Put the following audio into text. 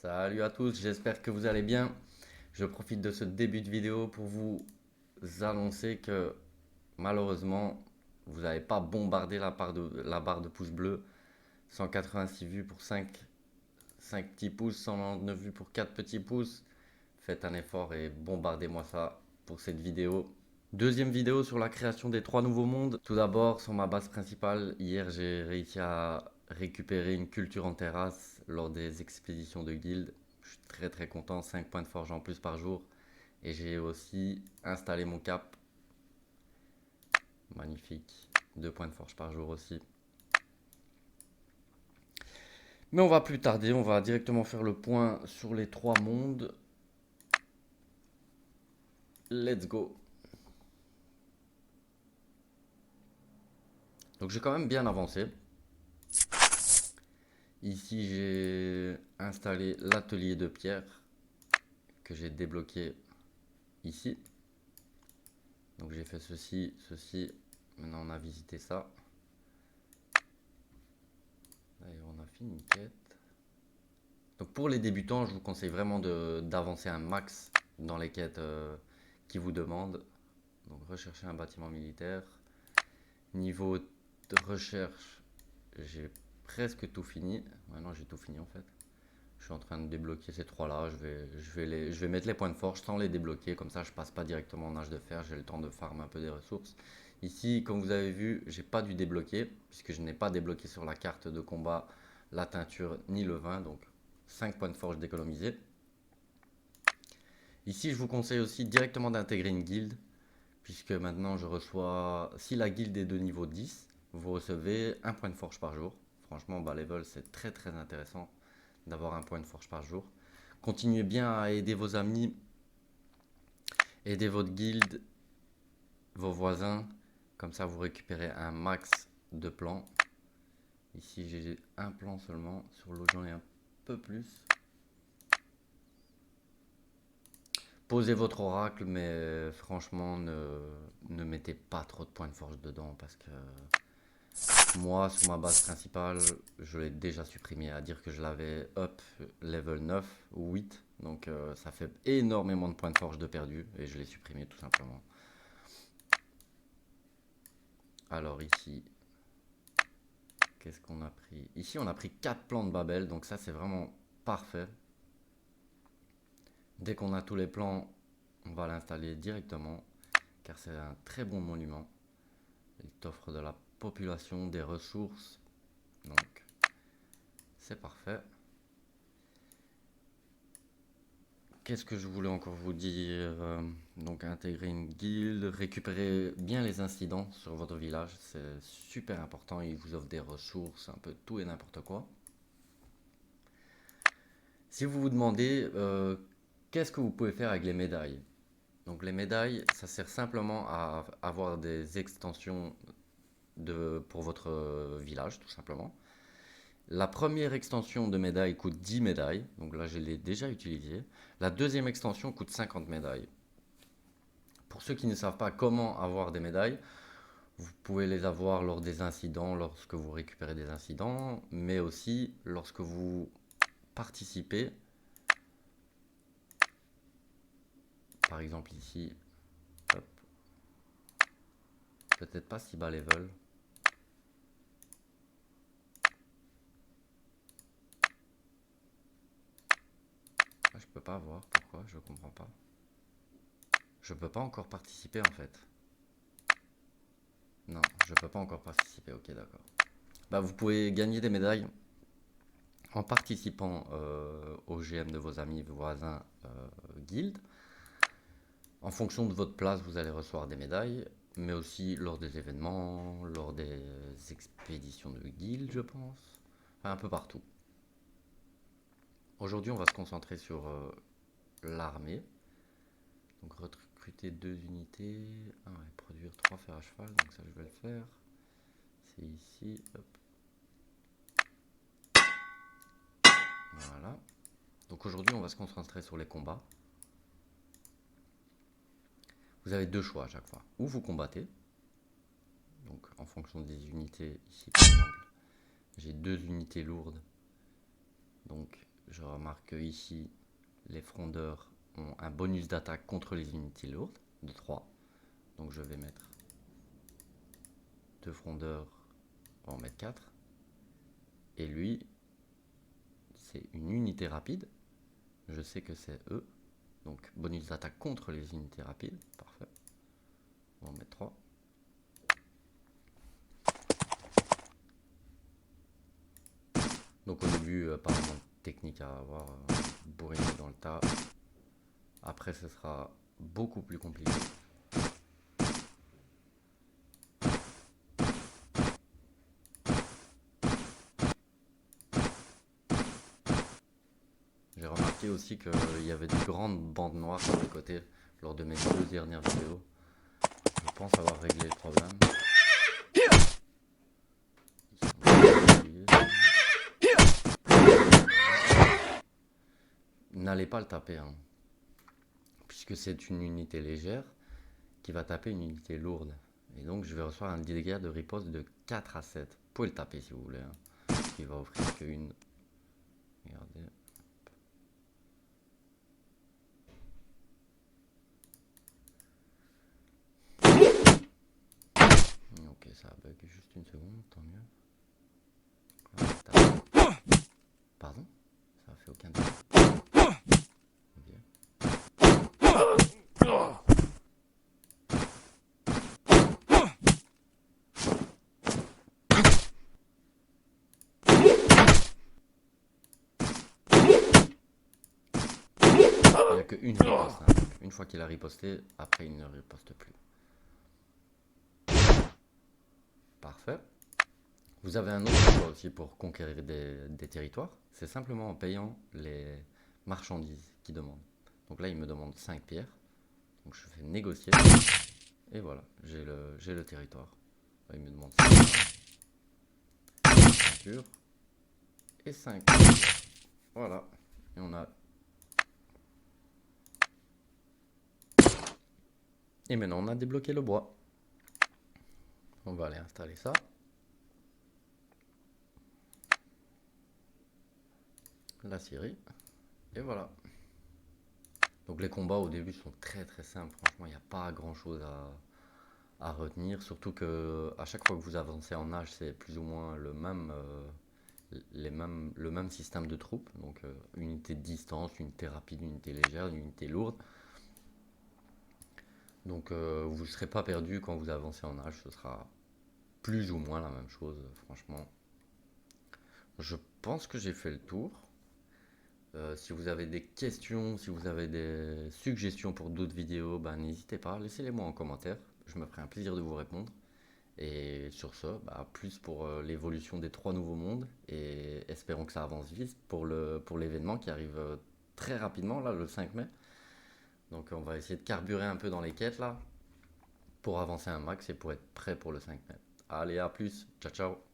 Salut à tous, j'espère que vous allez bien. Je profite de ce début de vidéo pour vous annoncer que malheureusement, vous n'avez pas bombardé la barre de pouces bleus. 186 vues pour 5 petits pouces, 199 vues pour 4 petits pouces. Faites un effort et bombardez-moi ça pour cette vidéo. Deuxième vidéo sur la création des 3 nouveaux mondes. Tout d'abord, sur ma base principale, hier j'ai réussi à récupérer une culture en terrasse lors des expéditions de guilde. Je suis très content, 5 points de forge en plus par jour. Et j'ai aussi installé mon cap. Magnifique. 2 points de forge par jour aussi. Mais on va plus tarder, on va directement faire le point sur les 3 mondes. Let's go. Donc j'ai quand même bien avancé. Ici j'ai installé l'atelier de pierre que j'ai débloqué ici. Donc j'ai fait ceci, ceci. Maintenant on a visité ça. D'ailleurs on a fini une quête. Donc pour les débutants, je vous conseille vraiment d'avancer un max dans les quêtes qui vous demandent. Donc rechercher un bâtiment militaire. Niveau de recherche, j'ai presque tout fini. Maintenant j'ai tout fini en fait. Je suis en train de débloquer ces 3 là. Je vais mettre les points de forge sans les débloquer. Comme ça, je passe pas directement en âge de fer. J'ai le temps de farmer un peu des ressources. Ici, comme vous avez vu, j'ai pas dû débloquer puisque je n'ai pas débloqué sur la carte de combat la teinture ni le vin. Donc 5 points de forge d'économiser. Ici, je vous conseille aussi directement d'intégrer une guilde puisque maintenant je reçois, si la guilde est de niveau 10, vous recevez un point de forge par jour. Franchement, bas level, c'est très intéressant d'avoir un point de forge par jour. Continuez bien à aider vos amis, aider votre guilde, vos voisins. Comme ça, vous récupérez un max de plans. Ici, j'ai un plan seulement. Sur l'autre, j'en ai un peu plus. Posez votre oracle, mais franchement, ne mettez pas trop de points de forge dedans parce que moi, sur ma base principale, je l'ai déjà supprimé. À dire que je l'avais up level 9 ou 8. Donc ça fait énormément de points de forge de perdu. Et je l'ai supprimé tout simplement. Alors ici, qu'est-ce qu'on a pris? Ici, on a pris 4 plans de Babel. Donc ça, c'est vraiment parfait. Dès qu'on a tous les plans, on va l'installer directement. Car c'est un très bon monument. Il t'offre de la population, des ressources. Donc, c'est parfait. Qu'est-ce que je voulais encore vous dire? Donc, intégrer une guilde, récupérer bien les incidents sur votre village. C'est super important. Il vous offre des ressources, un peu tout et n'importe quoi. Si vous vous demandez qu'est-ce que vous pouvez faire avec les médailles? Donc, les médailles, ça sert simplement à avoir des extensions pour votre village, tout simplement. La première extension de médailles coûte 10 médailles, donc là je l'ai déjà utilisée. La deuxième extension coûte 50 médailles. Pour ceux qui ne savent pas comment avoir des médailles, vous pouvez les avoir lors des incidents, lorsque vous récupérez des incidents, mais aussi lorsque vous participez. Par exemple ici, hop, peut-être pas si bas level. Ah, je peux pas avoir, pourquoi? Je comprends pas. Je peux pas encore participer en fait. Non, je peux pas encore participer, ok d'accord. Bah, vous pouvez gagner des médailles en participant au GM de vos amis, vos voisins, guildes. En fonction de votre place, vous allez recevoir des médailles, mais aussi lors des événements, lors des expéditions de guildes, je pense. Enfin, un peu partout. Aujourd'hui, on va se concentrer sur l'armée. Donc, recruter 2 unités. Ah ouais, produire 3 fers à cheval, donc ça, je vais le faire. C'est ici, hop. Voilà. Donc aujourd'hui, on va se concentrer sur les combats. Vous avez 2 choix à chaque fois. Ou vous combattez, donc en fonction des unités, ici par exemple, j'ai 2 unités lourdes. Donc je remarque que ici, les frondeurs ont un bonus d'attaque contre les unités lourdes de 3. Donc je vais mettre 2 frondeurs, on va en mettre 4. Et lui, c'est une unité rapide. Je sais que c'est eux. Donc bonus d'attaque contre les unités rapides. Parfait. On va en mettre 3. Donc au début, apparemment, technique à avoir, bourriné dans le tas. Après, ce sera beaucoup plus compliqué. J'ai remarqué aussi qu'il y avait des grandes bandes noires sur les côtés lors de mes 2 dernières vidéos. Je pense avoir réglé le problème. N'allez pas le taper, hein, puisque c'est une unité légère qui va taper une unité lourde. Et donc je vais recevoir un dégât de riposte de 4 à 7. Vous pouvez le taper si vous voulez, hein. Il va offrir qu'une. Regardez. Ok, ça bug juste une seconde, tant mieux. Pardon? Ça a fait aucun dégât. Il n'y a qu'une riposte, hein. Une fois qu'il a riposté, après il ne riposte plus. Parfait. Vous avez un autre choix aussi pour conquérir des territoires. C'est simplement en payant les marchandises qu'ils demandent. Donc là, il me demande 5 pierres. Donc je fais négocier. Et voilà, j'ai le territoire. Là, il me demande 5 ceintures. Et 5. Voilà. Et on a. Et maintenant, on a débloqué le bois. On va aller installer ça. La scierie. Et voilà. Donc les combats au début sont très très simples. Franchement, il n'y a pas grand chose à retenir. Surtout que à chaque fois que vous avancez en âge, c'est plus ou moins le même système de troupes. Donc unité de distance, unité rapide, unité légère, unité lourde. Donc vous ne serez pas perdu quand vous avancez en âge. Ce sera plus ou moins la même chose, franchement. Je pense que j'ai fait le tour. Si vous avez des questions, si vous avez des suggestions pour d'autres vidéos, ben, n'hésitez pas, laissez-les moi en commentaire. Je me ferai un plaisir de vous répondre. Et sur ce, bah, plus pour l'évolution des 3 nouveaux mondes. Et espérons que ça avance vite pour l'événement qui arrive très rapidement, là, le 5 mai. Donc on va essayer de carburer un peu dans les quêtes là, pour avancer un max et pour être prêt pour le 5 mai. Allez, à plus, ciao ciao.